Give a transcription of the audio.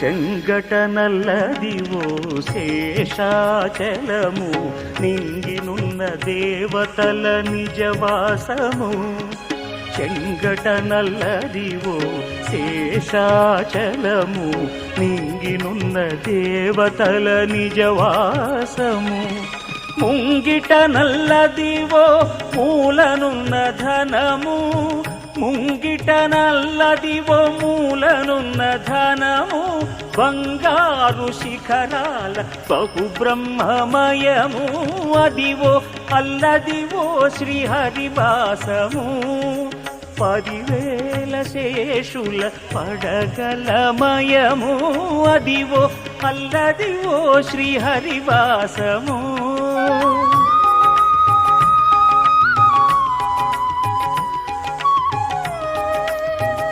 చెంగటనల్లదివో శేషాచలము నింగినున్న దేవతల నిజవాసము. చెంగటనల్లదివో శేషాచలము నింగినున్న దేవతల నిజవాసము. ముంగిట నల్లదివో మూలనున్న ధనము. ముంగిట నల్లదివో మూలనున్న ధనము. బంగారు శిఖరాల బహు బ్రహ్మమయము. అదివో అల్లదివో శ్రీహరివాసము. 10,000 శేషుల పడగలమయము. అదివో అల్లదివో శ్రీహరివాసము.